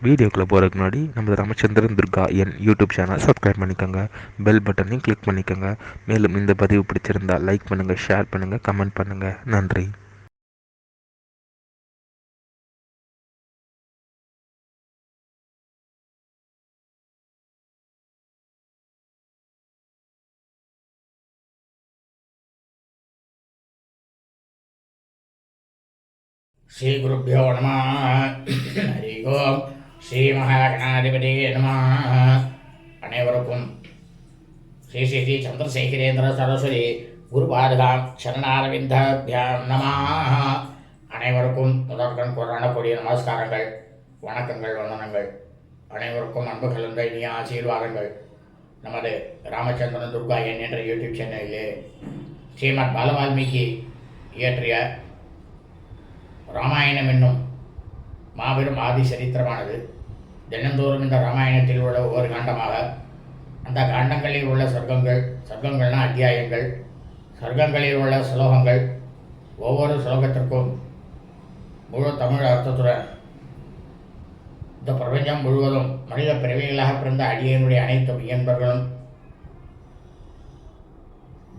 வீடியோக்குள்ளே போகிறதுக்கு முன்னாடி நம்ம ராமச்சந்திரன் துர்கா என் யூடியூப் சேனல் சப்ஸ்கிரைப் பண்ணிக்கோங்க, பெல் பட்டனையும் கிளிக் பண்ணிக்கோங்க. மேலும் இந்த பதிவு பிடிச்சிருந்தால் லைக் பண்ணுங்கள், ஷேர் பண்ணுங்கள், கமெண்ட் பண்ணுங்கள். நன்றி. ஸ்ரீ குருப்பியோ நம. ஹரி ஓம். ஸ்ரீ மகாகணாதிபதியே நம. அனைவருக்கும் ஸ்ரீ ஸ்ரீ ஸ்ரீ சந்திரசேகரேந்திர சரஸ்வதி குருபாதுகாம் சரணாரவிந்தாபியாம் நம. அனைவருக்கும் முதற்கண் கொண்டாடக்கூடிய நமஸ்காரங்கள், வணக்கங்கள், வந்தனங்கள். அனைவருக்கும் அன்பு கலந்த இனிய ஆசீர்வாதங்கள். நமது ராமச்சந்திரன் துர்கா என்ற யூடியூப் சேனலிலே ஸ்ரீமத் பாலவால்மீகி இயற்றிய ராமாயணம் என்னும் மாபெரும் ஆதி சரித்திரமானது தினந்தோறும் இந்த ராமாயணத்தில் உள்ள ஒவ்வொரு காண்டமாக அந்த காண்டங்களில் உள்ள சர்க்கங்கள்னா அத்தியாயங்கள், சர்க்கங்களில் உள்ள ஸ்லோகங்கள், ஒவ்வொரு ஸ்லோகத்திற்கும் முழு தமிழ் அர்த்தத்துடன் இந்த பிரபஞ்சம் முழுவதும் மனித பிறவிகளாக பிறந்த அடியனுடைய அனைத்து இயன்பர்களும்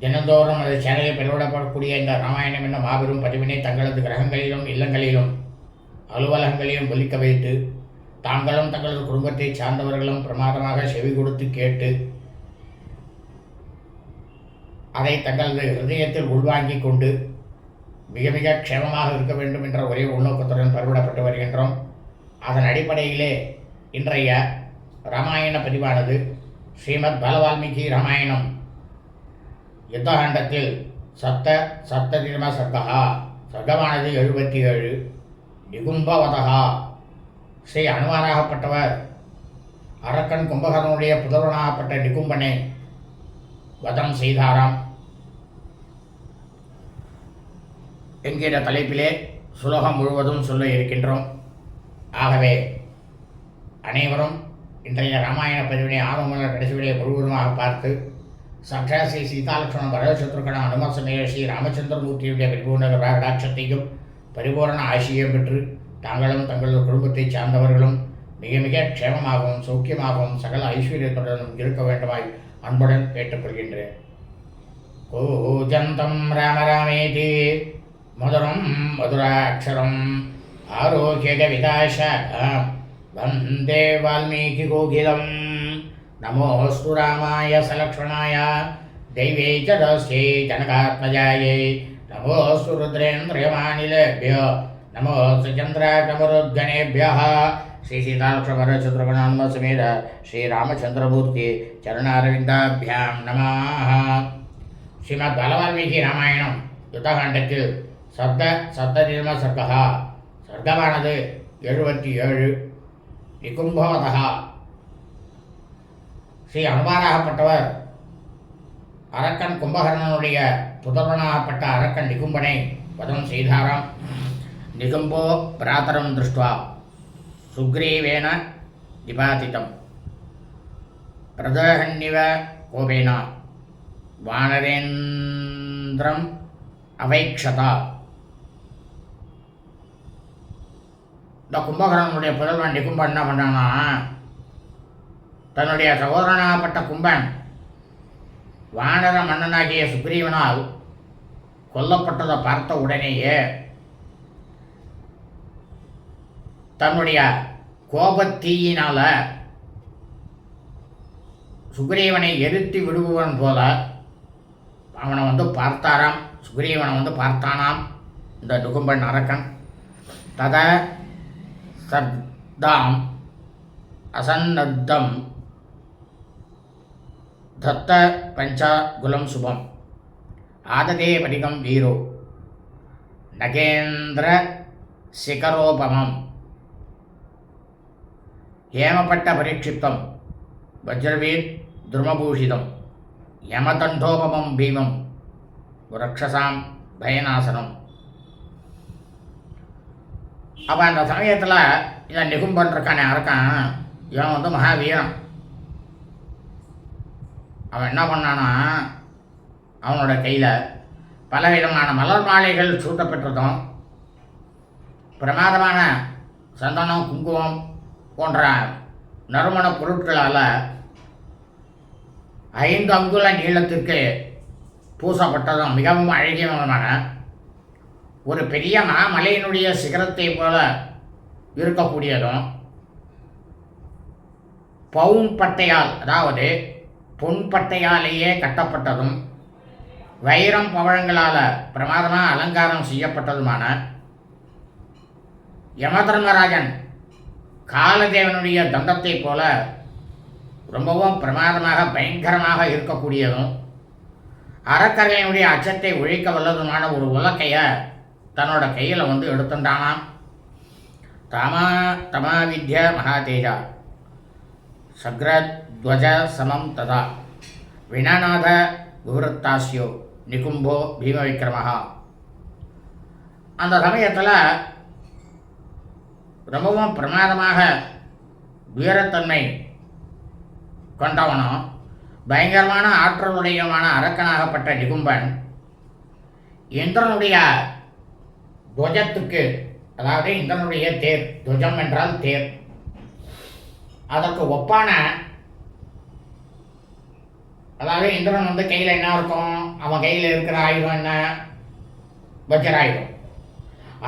தினந்தோறும் அந்த சேனலில் பெருவிடப்படக்கூடிய இந்த ராமாயணம் என்னும் மாபெரும் பதிவினை தங்களது கிரகங்களிலும், இல்லங்களிலும், அலுவலகங்களிலும் ஒலிக்க வைத்து தாங்களும் தங்களது குடும்பத்தை சார்ந்தவர்களும் பிரமாதமாக செவி கொடுத்து கேட்டு அதை தங்களது ஹிருதயத்தில் உள்வாங்கிக் கொண்டு மிக மிக க்ஷேமமாக இருக்க வேண்டும் என்ற ஒரே உள்நோக்கத்துடன் பரவிடப்பட்டு வருகின்றோம். அதன் அடிப்படையிலே இன்றைய ராமாயண பதிவானது ஸ்ரீமத் பாலவால்மீகி ராமாயணம் யுத்தகாண்டத்தில் சப்ததிர்ம சர்க்கா சர்க்கமானது 77. நிகும்பவதகா ஸ்ரீ அனுமாராகப்பட்டவர் அரக்கன் கும்பகர்ணனுடைய புதல்வனாகப்பட்ட நிகும்பனை வதம் செய்தாராம் என்கிற தலைப்பிலே சுலோகம் முழுவதும் சொல்ல இருக்கின்றோம். ஆகவே அனைவரும் இன்றைய ராமாயண பதிவினை ஆரம்ப கடைசிவிலே முழுவதுமாக பார்த்து சாட்சா ஸ்ரீ சீதாலட்சுமண பரதசத்ருகண அனும சமேத ஸ்ரீ ராமச்சந்திரமூர்த்தியுடைய பரிபூர்ண கடாட்சத்தையும் பரிபூர்ண ஆசியம் பெற்று தாங்களும் தங்களது குடும்பத்தை சார்ந்தவர்களும் மிக மிக க்ஷேமமாகவும் சௌக்கியமாகவும் சகல ஐஸ்வர்யத்துடனும் இருக்க வேண்டுமாய் அன்புடன் கேட்டுக்கொள்கின்றேன். கூஜந்தம் ராமராமேதி மதுரம் மதுராட்சரம் ஆரோக்கிய விதாசாகம் வந்தே வால்மீகி கோகிலம். நமோஸ்து ராமாய சலக்ஷ்மணாய दैवे च दस्यै जनकात्मजायै नमोऽस्तु रुद्रेन्द्रियमानिलेभ्यो नमोऽस्तु चन्द्राकमरुद्गणेभ्यः श्री सीतालक्ष्मणशत्रुघ्नान्म समेत श्रीरामचन्द्रमूर्ति चरणारविन्दाभ्यां नमः. श्रीमद् बालवाल्मीकि रामायणம் யுத்தகாண்டத்தில் சப்ததிர்ம சர்க்கா சர்க்கமானது 77. நிகும்பவதா ஸ்ரீ அனுமாராகப்பட்டவர் அரக்கன் கும்பகர்ணனுடைய புதல்வனாகப்பட்ட அரக்கன் நிகும்பனை வதம் செய்தாராம். நிகும்போ பிராதரம் திருஷ்டுவா சுக்ரீவேன நிபாதிதம் பிரதஹன்னிவ கோபேன வானரேந்திரம் அவைக்ஷதா. இந்த கும்பகர்ணனுடைய புதல்வன் நிகும்பன் என்ன பண்ணான்னா, தன்னுடைய சகோதரனாகப்பட்ட கும்பன் வானர மன்னனாகிய சுக்ரீவனால் கொல்லப்பட்டதை பார்த்த உடனேயே தன்னுடைய கோபத்தீயினால சுக்ரீவனை எரித்து விடுபவன் போல அவனை பார்த்தாராம். சுக்ரீவனை பார்த்தானாம் இந்த நிகும்பன் அரக்கன். தத சர்தாம் அசன்னத்தம் தத்த பஞ்சாகுலம் சுபம் ஆததே படிகம் வீரோ நகேந்திர சிகரோபமம் ஹேமப்பட்ட பரீட்சித்தம் வஜ்ரவீர் துருமபூஷிதம் யமதண்டோபமம் பீமம் ரக்ஷசாம் பயநாசனம். அப்போ அந்த சமயத்தில் இந்த நிகும்பன் இருக்கானே அரக்கன், இவன் மகாவீரன். அவன் என்ன பண்ணானா, அவனோட கையில் பலவிதமான மலர் மாலைகள் சூட்டப்பட்டிருந்தோம். பிரமாதமான சந்தனம், குங்குமம் போன்ற நறுமணப் பொருட்களால் 5 அங்குல நீளத்திற்கு பூசப்பட்டதும் மிகவும் அழகியமான ஒரு பெரிய மாமலையினுடைய சிகரத்தை போல இருக்கக்கூடியதும், பவுன் பட்டையால், அதாவது பொன் பட்டையாலேயே கட்டப்பட்டதும், வைரம் பவழங்களால் பிரமாதமாக அலங்காரம் செய்யப்பட்டதுமான யமதர்மராஜன் காலதேவனுடைய தந்தத்தை போல ரொம்பவும் பிரமாதமாக பயங்கரமாக இருக்கக்கூடியதும், அறக்கரையினுடைய அச்சத்தை ஒழிக்க வல்லதுமான ஒரு உலக்கையை தன்னோட கையில் எடுத்துட்டானாம். தமா வித்ய மகாதேஜா சக்ரத்வஜ சமம் ததா வினநாத விவருத்தாஸ்யோ நிகும்போ பீம விக்ரமஹா. அந்த சமயத்தில் ரொம்பவும் பிரமாதமாக வீரத்தன்மை கொண்டவனும் பயங்கரமான ஆற்றலுடையமான அரக்கனாகப்பட்ட நிகும்பன் இந்திரனுடைய துவஜத்துக்கு, அதாவது இந்திரனுடைய தேர், துவஜம் என்றால் தேர், அதற்கு ஒப்பான, அதாவது இந்திரன் கையில் என்ன இருக்கும், அவன் கையில் இருக்கிற ஆயுதம் என்ன, வஜ்ராயுதம்,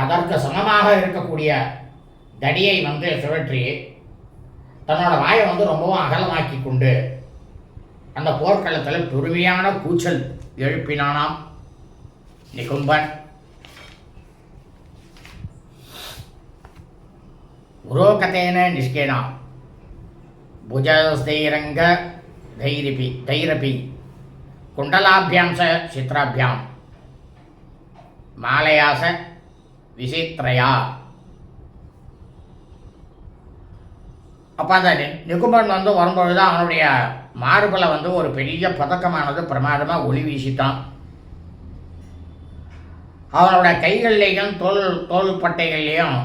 அதற்கு சமமாக இருக்கக்கூடிய தடியை சுழற்றி தன்னோட வாயை ரொம்பவும் அகலமாக்கி கொண்டு அந்த போர்க்களத்தில் பெருமையான கூச்சல் எழுப்பினானாம் நிகும்பன். உரோகதேன நிஷ்கேனா புஜஸ்தைரங்க தைரபி குண்டலாபியாம் ச சித்ராபியாம் மாலயாச விசித்ரயா. அப்போ அந்த நிகும்பன் வரும்பொழுது அவனுடைய மார்பில் ஒரு பெரிய பதக்கமானது பிரமாதமாக ஒளி வீசித்தான். அவனோட கைகள்லேயும் தோல் பட்டைகள்லேயும்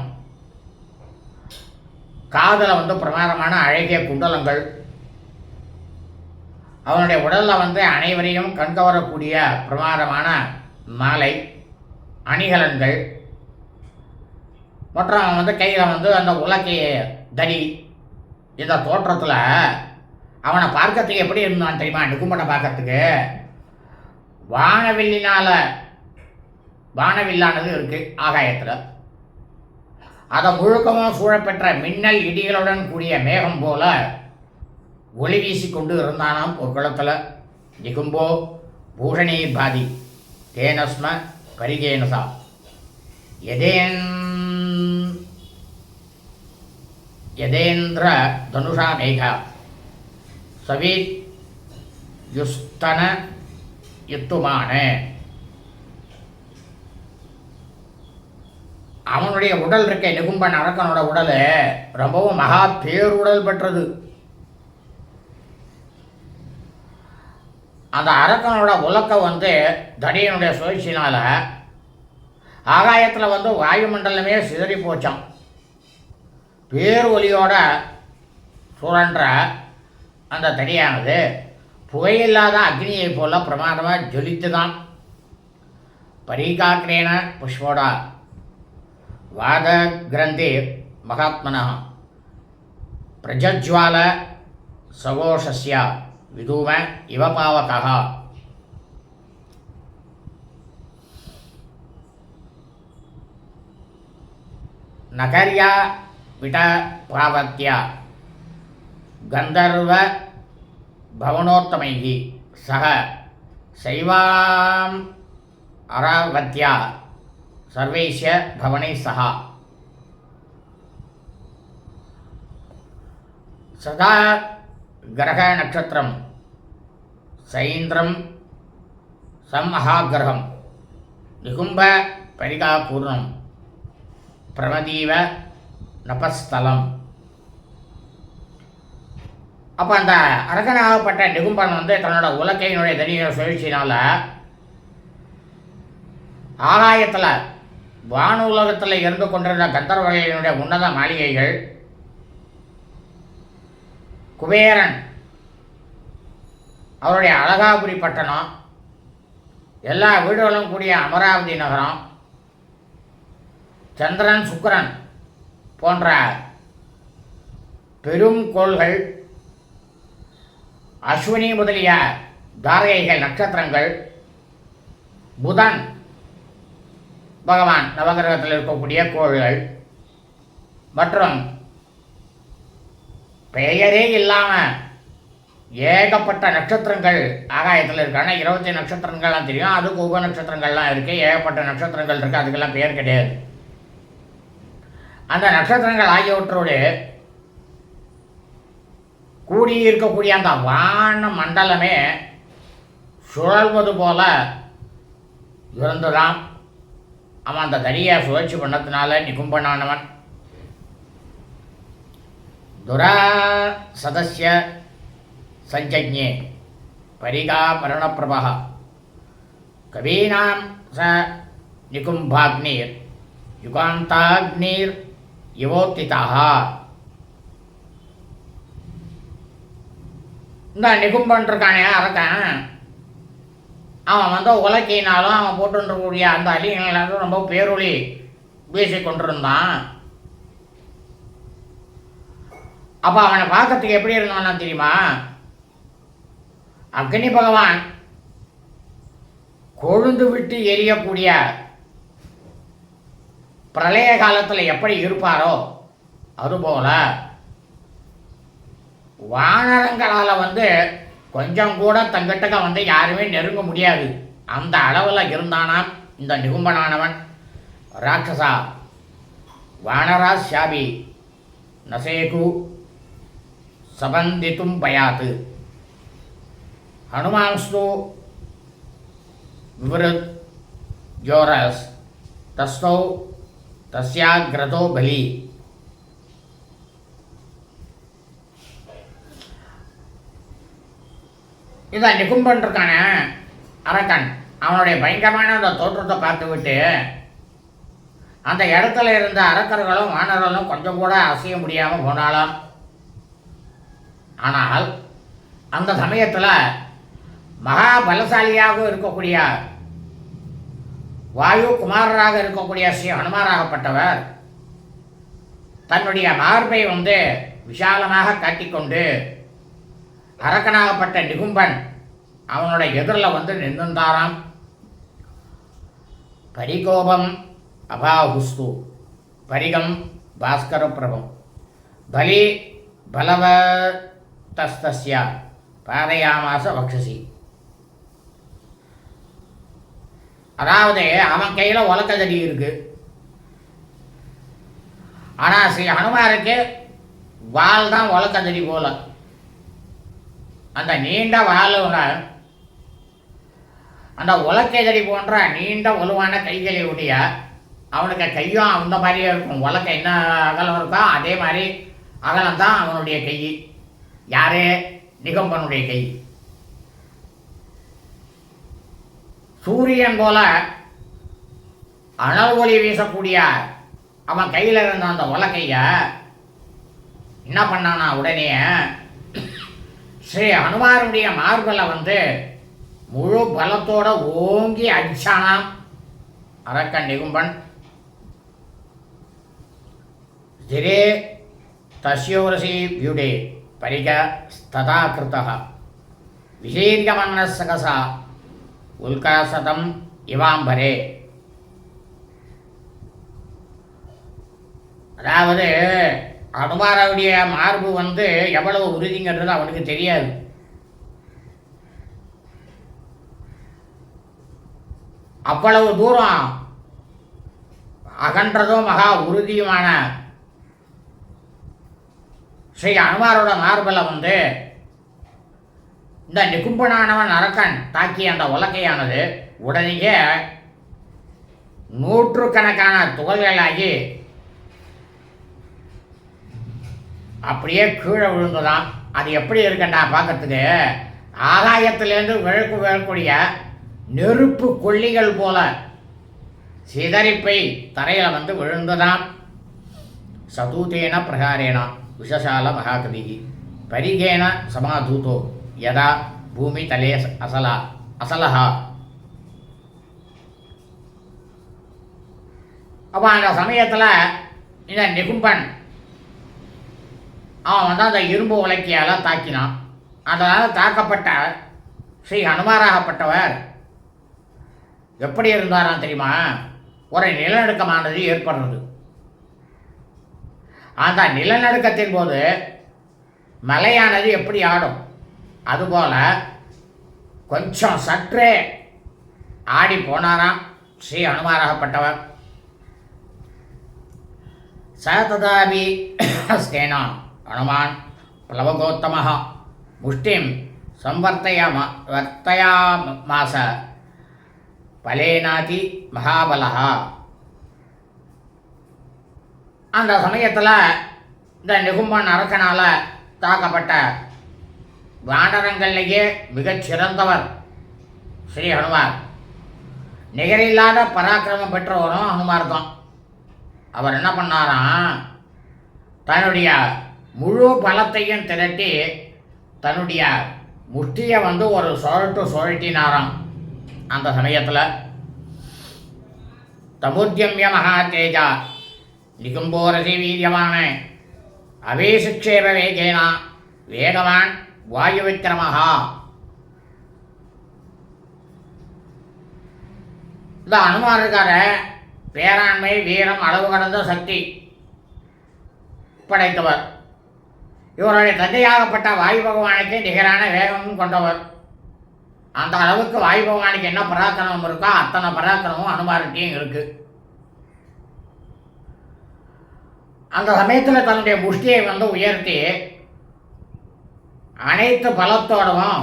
காதில் பிரமாதமான அழகிய குண்டலங்கள், அவனுடைய உடலில் அனைவரையும் கண்கவரக்கூடிய பிரமாதமான மாலை அணிகலன்கள், மற்றும் அவன் கையில் அந்த உலக்கைய தடி. இந்த தோற்றத்தில் அவனை பார்க்கறதுக்கு எப்படி இருந்தான் தெரியுமா? நிகும்பனை பார்க்கறதுக்கு வானவில்லானது இருக்கு ஆகாயத்தில், அதை முழுக்கமும் சூழப்பெற்ற மின்னல் இடிகளுடன் கூடிய மேகம் போல ஒளி வீசி கொண்டு இருந்தானாம் ஒரு குளத்தில். நிகும்போ பூஷணீர் பாதி தேனஸ்ம பரிகேனசா யதேந்திர தனுஷா மேகா சவீத் யுஸ்தன யுத்துமான. அவனுடைய உடல் இருக்க நிகும்பன் அரக்கனோட உடல் ரொம்பவும் மகா பேருடல் பெற்றது. அந்த அரக்கனோட உலக்க தடியனுடைய சுழற்சினால் ஆகாயத்தில் வாயுமண்டலமே சிதறி போச்சான். பேர் ஒலியோட சுழன்ற அந்த தடியானது புகையில்லாத அக்னியை போல பிரமாதமாக ஜொலித்துதான். பரீகாக்கிரேன புஷ்போடா வாத கிரந்தி மகாத்மனா பிரஜஜ்வால சகோஷஸ்ய விதூம இவ பாவகா. நகர்யா விட பாவத்யா கந்தர்வ பவனோத்தமைஹி சக சைவாம் அராவத்யா சர்வைஸ்ய பவனை சகா. சதா கிரக நட்சத்திரம் சைந்திரம் சம்மஹாகிரகம் நிகும்ப பரிகாபூர்ணம் பிரமதீவ நபஸ்தலம். அப்போ அந்த அரகனாகப்பட்ட நிகும்பன் தன்னோட உலக்கையினுடைய தனிய சுழற்சினால் ஆகாயத்தில் வான உலகத்தில் இருந்து கொண்டிருந்த கந்தர்வர்களினுடைய உன்னத மாளிகைகள், குபேரன் அவருடைய அழகாபுரி பட்டணம், எல்லா வீடுகளும் கூடிய அமராவதி நகரம், சந்திரன் சுக்கிரன் போன்ற பெரும் கோள்கள், அஸ்வினி முதலிய தாரகைகள் நட்சத்திரங்கள், புதன் பகவான் நவகிரகத்தில் இருக்கக்கூடிய கோள்கள் மற்றும் பெயரே இல்லாமல் ஏகப்பட்ட நட்சத்திரங்கள் ஆகாயத்தில் இருக்கு. ஆனால் 20 நட்சத்திரங்கள்லாம் தெரியும், அதுக்கு உப நட்சத்திரங்கள்லாம் இருக்குது, ஏகப்பட்ட நட்சத்திரங்கள் இருக்குது, அதுக்கெல்லாம் பெயர் கிடையாது. அந்த நட்சத்திரங்கள் ஆகியவற்றோடு கூடியிருக்கக்கூடிய அந்த வான மண்டலமே சுழல்வது போல இருந்துதான் அவன் அந்த தனியை சுழற்சி பண்ணத்தினால நிகும்பனானவன் துரா சதஸ்ய சஞ்சஜ்ஞே பரிகா பரணப்பிரபா கவீனாம் ச நிகும்பாக்னீர் யுகாந்தாக்னீர் யுவோத்திதாக. இந்த நிகும்பன் இருக்கானே அரக்கன், அவன் உலக்கினாலும் அவன் போட்டுருக்கக்கூடிய அந்த அலிங்களாலும் ரொம்ப பேரொளி வீசி கொண்டிருந்தான். அப்போ அவனை பார்க்கறதுக்கு எப்படி இருந்தான்னா தெரியுமா? அக்னி பகவான் கொழுந்து விட்டு எரியக்கூடிய பிரளய காலத்தில் எப்படி இருப்பாரோ அதுபோல வானரங்களால் கொஞ்சம் கூட தங்கிட்டக்க யாருமே நெருங்க முடியாது, அந்த அளவில் இருந்தானாம் இந்த நிகும்பனானவன். ராட்சசா வானரா ஷாபி நசேகு சபந்தித்தும் பயாத்து ஹனுமான்ஸ்து விவருத் ஜோரஸ் தஸ்தௌ தஸ்யாக்ரதோ பலி. இந்த நிகும்பன் இருக்கான அரக்கன், அவனுடைய பயங்கரமான அந்த தோற்றத்தை பார்த்து விட்டு அந்த இடத்துல இருந்த அரக்கர்களும் வானர்களும் கொஞ்சம் கூட அசைய முடியாமல் போனாலும், ஆனால் அந்த சமயத்தில் மகாபலசாலியாக இருக்கக்கூடிய வாயு குமாரராக இருக்கக்கூடிய ஸ்ரீ ஹனுமாராகப்பட்டவர் தன்னுடைய மார்பை விஷாலமாக காட்டிக்கொண்டு அரக்கனாகப்பட்ட நிகும்பன் அவனோட எதிரில் நின்றுந்தாராம். பரிகோபம் அபாஹுஸ்து பரிகம் பாஸ்கர பிரபம் பலி பலவதஸ்தஸ்ய பாதயாமாச வக்ஷசி. அதாவது அவன் கையில் உலக்கதடி இருக்கு, ஆனால் ஸ்ரீ ஹனுமாருக்கு வால் தான் உலக்கதடி போல. அந்த நீண்ட வாளுங்க அந்த உலக்கைதடி போன்ற நீண்ட வலுவான கைகளை உடைய அவனுக்கு கையும் அந்த மாதிரியே இருக்கும். உலக்கை என்ன அகலம் இருக்கோ அதே மாதிரி அகலம் தான் அவனுடைய கை. யாரே நிகம்பனுடைய கை. சூரியன் போல அனல் ஒளி வீசக்கூடிய அவன் கையில் இருந்த அந்த உலக்கைய என்ன பண்ணானா, உடனே ஸ்ரீ ஹனுமாருடைய மார்பில் முழு பலத்தோட ஓங்கி அடிச்சானாம் அரக்கன் நிகும்பன். திரே தஸ்யோரசி வியுடே பரிக ஸ்ததா கிருத்தः விசீர்யமன்னசகசா உல்காசதம் இவாம்பரே. அதாவது ஹனுமாருடைய மார்பு எவ்வளவு உறுதிங்கிறது அவனுக்கு தெரியாது. அவ்வளவு தூரம் அகன்றதும் மகா உறுதியுமான ஸ்ரீ ஹனுமாரோட மார்பில் இந்த நிகும்பனானவன் அரக்கன் தாக்கிய அந்த உலக்கையானது உடனேயே நூற்றுக்கணக்கான துகள்களாகி அப்படியே கீழே விழுந்துதான். அது எப்படி இருக்குண்டா பார்க்கறதுக்கு, ஆகாயத்திலேருந்து விழக்கூடிய நெருப்பு கொல்லிகள் போல சிதறிப்பை தரையில் விழுந்துதான். சதூதேன பிரகாரேனா விஷசால மகாகவி பரிகேன சமாதூதோ யதா பூமி தலே அசலஹா. அப்போ அந்த சமயத்தில் இந்த நிகும்பன் அவன் வந்து அந்த இரும்பு உலக்கையால் தாக்கினான். அதனால் தாக்கப்பட்ட ஸ்ரீ ஹனுமாராகப்பட்டவர் எப்படி இருந்தாராம் தெரியுமா? ஒரு நிலநடுக்கமானது ஏற்படுறது. அந்த நிலநடுக்கத்தின் போது மலையானது எப்படி ஆடும், அதுபோல் கொஞ்சம் சற்றே ஆடி போனாராம் ஸ்ரீ ஹனுமாராகப்பட்டவர். சததாபி ஸ்தேனா ஹனுமான் பிளவகோத்தமः முஷ்டிம் வர்த்தயாமாச பலேனாதி மகாபலः. அந்த சமயத்தில் இந்த நிகும்பன் அரக்கனால் தாக்கப்பட்ட வானரங்கள்லேயே மிகச்சிறந்தவர் ஸ்ரீ ஹனுமார். நிகரில்லாத பராக்கிரமம் பெற்றவரும் ஹனுமார் தான். அவர் என்ன பண்ணாராம், தன்னுடைய முழு பலத்தையும் திரட்டி தன்னுடைய முஷ்டியை வந்து ஒரு சுழட்டினாராம். அந்த சமயத்தில் தமுத்யமிய மகா தேஜா நிகும்போரசி வீரியமான அவேசுக்ஷேப வேகேனா வேகவான் வாயு விக்கிரமஹா. இந்த அனுமார் இருக்கார பேராண்மை வீரம் அளவு கடந்த சக்தி படைத்தவர். இவருடைய தந்தையாகப்பட்ட வாயு பகவானுக்கு நிகரான வேகமும் கொண்டவர். அந்த அளவுக்கு வாயு பகவானுக்கு என்ன பராக்கிரமம் இருக்கோ அத்தனை பராக்கிரமும் அனுமார்கிட்டையும் இருக்கு. அந்த சமயத்தில் தன்னுடைய முஷ்டியை வந்து உயர்த்தி அனைத்து பலத்தோடவும்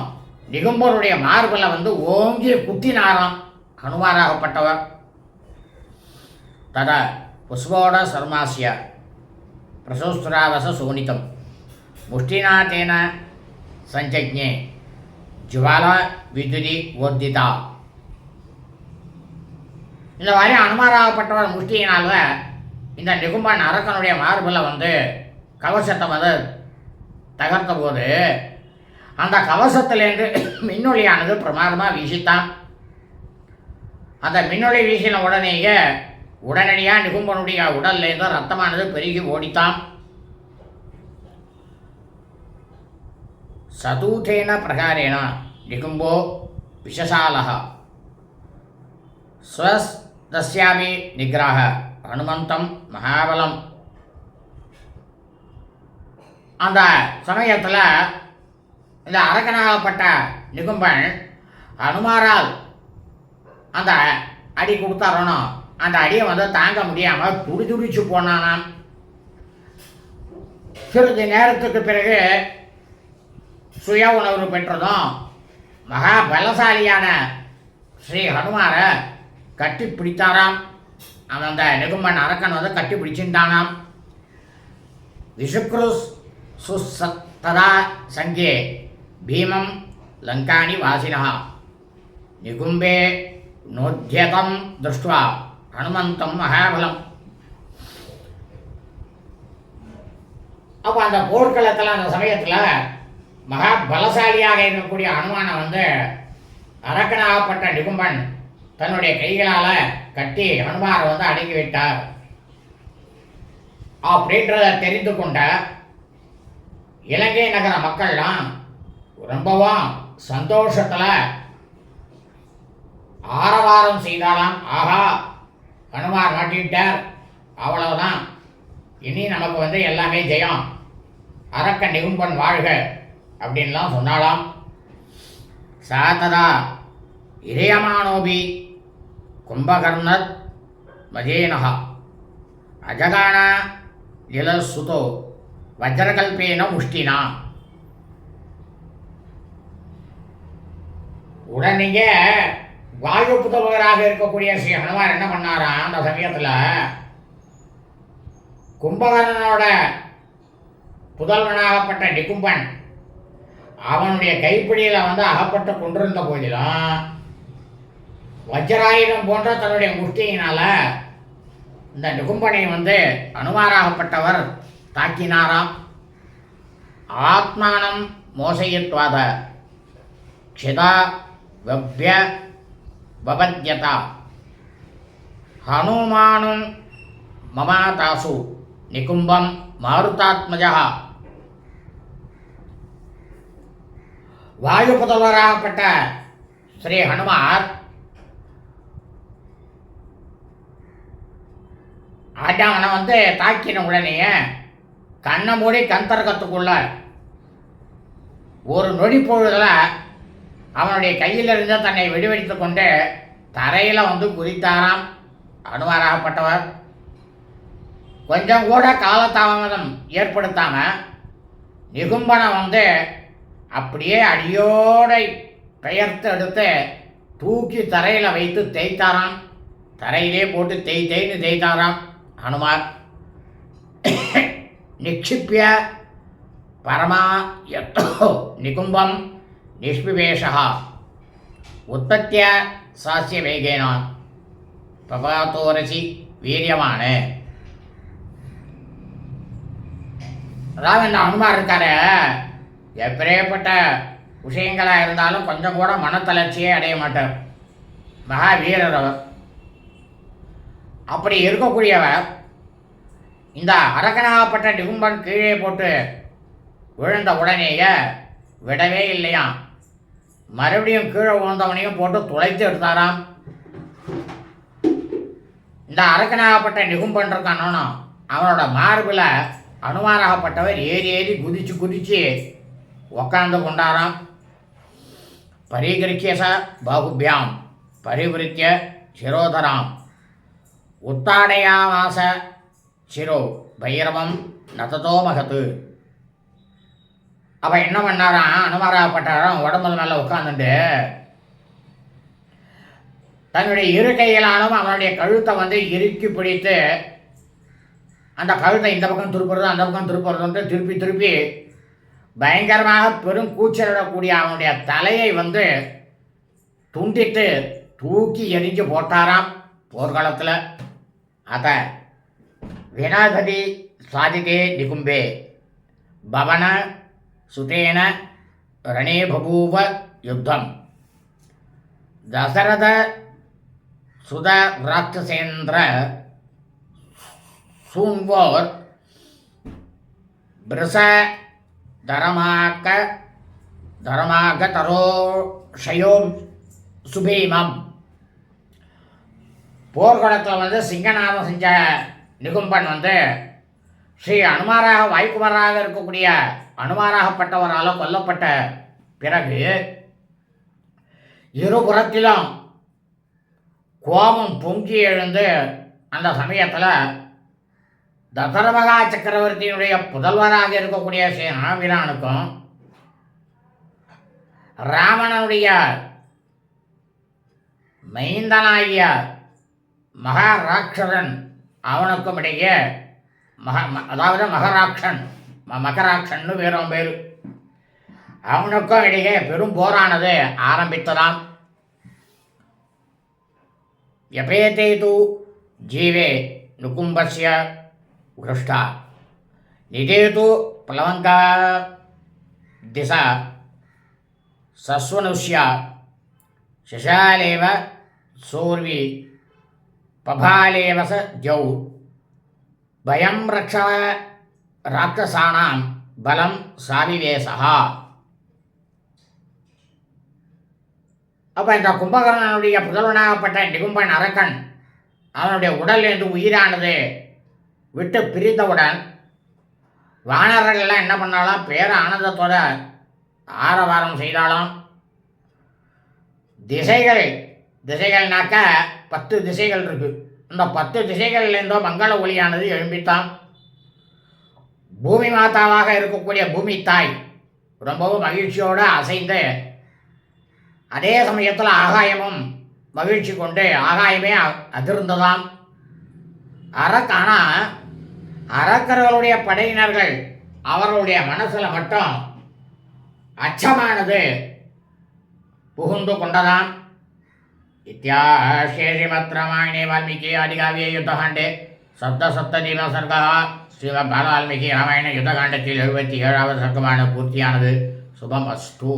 நிகும்பருடைய மார்பில் வந்து ஓங்கி குத்தினாராம் ஹனுமாராகப்பட்டவர். ததா புஷ்போட சர்மாசிய பிரசோஸ்திராவச சோனிதம் முஷ்டினா தேன சஞ்சஜ்ஞே ஜுவாலா விதுதி ஓர்திதா. இந்த மாதிரி அனுமாராகப்பட்டவர் முஷ்டியினால் இந்த நிகும்பன் அரக்கனுடைய மார்பில் வந்து கவசத்தை வந்து தகர்த்த போது அந்த கவசத்திலேருந்து மின்னொலியானது பிரமாதமாக வீசித்தான். அந்த மின்னொலி வீசின உடனேயே உடனடியாக நிகும்பனுடைய உடல்லேருந்து ரத்தமானது பெருகி ஓடித்தான். சதூதேன பிரகாரேன நிகும்போ விஷசாலः ஸ்வஸ்தஸ்யாமி நிகிரஹ ஹனுமந்தம் மகாபலம். அந்த சமயத்தில் இந்த அரக்கனாகப்பட்ட நிகும்பன் ஹனுமாரால் அந்த அடி கொடுத்தாரோனோ அந்த அடியை வந்து தாங்க முடியாமல் துடிச்சு போனானாம். சிறிது நேரத்துக்கு பிறகு சுய உணர்வு பெற்றதும் மகா பலசாலியான ஸ்ரீ ஹனுமாரை கட்டி பிடித்தாராம். அவன் அந்த நிகும்பன் அரக்கன் வந்து கட்டி பிடிச்சிருந்தானாம். விஷுக்ருஸ் சுசத்ததா சங்கே பீமம் லங்காணி வாசினः நிகும்பே நோத்யதம் திருஷ்ட்வா ஹனுமந்தம் மகாபலம். அப்போ அந்த போர்க்களத்தில் அந்த சமயத்தில் மகா பலசாலியாக இருக்கக்கூடிய ஹனுமானை வந்து அரக்கனாகப்பட்ட நிகும்பன் தன்னுடைய கைகளால் கட்டி ஹனுமாரை வந்து அடக்கி விட்டார். அப்படின்றத தெரிந்து கொண்ட இலங்கை நகர மக்கள்லாம் ரொம்பவும் சந்தோஷத்தில் ஆரவாரம் செய்தாலாம். ஆஹா, ஹனுமார் மாட்டிவிட்டார், அவ்வளவுதான், இனி நமக்கு வந்து எல்லாமே ஜெயம், அரக்க நிகும்பன் வாழ்க அப்படின்லாம் சொன்னாலாம். சாத்ததா இதயமானோபி கும்பகர்ணத் மஜேனஹா அஜகானா இலசுதோ வஜ்ரகல்பேன முஷ்டினா. உடனேயே வாயு புதல்வராக இருக்கக்கூடிய ஸ்ரீ ஹனுமார் என்ன பண்ணாராம், அந்த சமயத்தில் கும்பகர்ணனோட புதல்வனாகப்பட்ட நிகும்பன் அவனுடைய கைப்பிடியில் வந்து அகப்பட்டு கொண்டிருந்த போதிலும் வஜ்ராயுதம் போன்ற தன்னுடைய முஷ்டியினால் இந்த நிகும்பனை வந்து அனுமாராகப்பட்டவர் தாக்கினாராம். ஆத்மானம் மோசயித்வாத க்ஷிதா வப்ய பவத்யதா ஹனுமானும் மமாதாசு நிகும்பம் மாருதாத்மஜா வாயு புதல்வராகப்பட்ட ஸ்ரீ ஹனுமார் அவனை தாக்கின உடனேயே கண்ணை மூடி கந்தர்க்கத்துக்குள்ள ஒரு நொடி பொழுதுல அவனுடைய கையிலிருந்து தன்னை விடுவித்து கொண்டு தரையில் குதித்தாராம் அனுமாராகப்பட்டவர். கொஞ்சம் கூட காலதாமதம் ஏற்படுத்தாம நிகும்பனை அப்படியே அடியோடை பெயர்த்து எடுத்து தூக்கி தரையில் வைத்து தேய்த்தாராம். தரையிலே போட்டு தேய்ன்னு தேய்த்தாராம் ஹனுமார். நிக்ஷிப்பிய பரமா யத்தோ நிகும்பம் நிஷ்பிவேஷா உற்பத்திய சாஸ்ய வேகேன பபாத்தோரசி வீரியமான. அதாவது இந்த ஹனுமார் இருக்காரு, எப்பேற்பட்ட விஷயங்களாக இருந்தாலும் கொஞ்சம் கூட மனத்தளர்ச்சியே அடைய மாட்டார். மகாவீரர் அவர். அப்படி இருக்கக்கூடியவர் இந்த அரக்கனாகப்பட்ட நிகும்பன் கீழே போட்டு விழுந்த உடனேயே விடவே இல்லையாம். மறுபடியும் கீழே விழுந்தவனையும் போட்டு துளைத்து எடுத்தாராம். இந்த அரக்கனாகப்பட்ட நிகும்பன் இருக்கானோ அவனோட மார்பில் அனுமாராகப்பட்டவர் ஏறி குதிச்சு உக்காந்து கொண்டாராம். பரிகிருக்கிய ச பாகுபியாம் பரிவிருத்திய சிரோதராம் உத்தாடயாமாச சிரோ பைரவம் நததோ மகத்து. அப்போ என்ன பண்ணாராம் அனுமாராகப்பட்டாராம், உடம்புல மேலே உட்காந்துட்டு தன்னுடைய இரு கையிலாலும் அவனுடைய கழுத்தை இறுக்கி பிடித்து அந்த கழுத்தை இந்த பக்கம் திருப்புறது அந்த பக்கம் திருப்புறதுன்ட்டு திருப்பி பயங்கரமாக பெரும் கூச்சலிடக்கூடிய அவனுடைய தலையை துண்டித்து தூக்கி எரிஞ்சு போட்டாராம் போர்க்காலத்தில். அத வினாததி சாதிதே நிகும்பே பவன சுதேன ரணே பபூவ யுத்தம் தசரத சுத ராட்சசேந்திர சூன்வோர் பிருச தரமாக தரோஷயோ சுபீமம். போர்க்களத்தில் சிங்கநாதம் செஞ்ச நிகும்பன் ஸ்ரீ அனுமாராக வாய்க்குமராக இருக்கக்கூடிய அனுமாராகப்பட்டவரால் கொல்லப்பட்ட பிறகு இருபுறத்திலும் கோபம் பொங்கி எழுந்து அந்த சமயத்தில் தசரமகா சக்கரவர்த்தியினுடைய புதல்வராக இருக்கக்கூடிய ஸ்ரீ ராமபிரானுக்கும் ராவணனுடைய மைந்தனாகிய மகாராட்சரன் அவனுக்கும் இடையே அதாவது மகராட்சன்னு பேரும் பேர் அவனுக்கும் இடையே பெரும் போரானது ஆரம்பித்ததாம். யபேதே து ஜீவே நுகும்பஸ்ய உருஷ்டா நிதேது பிளவங்கா திசா சஸ்வனுஷ்யா சசாலேவ சோர்வி பபாலேவச ஜௌ பயம் ரக்ஷவ ராட்சசானாம் பலம் சாவிவேசா. அப்போ இந்த கும்பகர்ணனுடைய புதல்வனாகப்பட்ட நிகும்பன் அரக்கன் அவனுடைய உடலிலிருந்து உயிரானது விட்டு பிரித்தவுடன் வானர்கள்லாம் என்ன பண்ணாலும் பேர ஆனந்தத்தோட ஆரவாரம் செய்தாலும் திசைகள்னாக்க 10 திசைகள் இருக்கு. இந்த 10 திசைகள்லேருந்தோ மங்கள ஒளியானது எழும்பித்தான். பூமி மாதாவாக இருக்கக்கூடிய பூமி தாய் ரொம்பவும் மகிழ்ச்சியோடு அசைந்து அதே சமயத்தில் ஆகாயமும் மகிழ்ச்சி கொண்டு ஆகாயமே அதிர்ந்ததாம். ஆனால் அரக்கர்களுடைய படையினர்கள் அவர்களுடைய மனசில் மட்டும் அச்சமானது புகுந்து கொண்டதாம். இத்தியாஸ்யே ஸ்ரீமத் ராமாயணே வால்மீகி ஆதிகாவிய யுத்தகாண்டே சப்ததிம சர்கா ஸ்ரீமத் பால வால்மீகி ராமாயண யுத்தகாண்டத்தில் 77வது சர்க்கமான பூர்த்தியானது. சுபம் அஸ்து.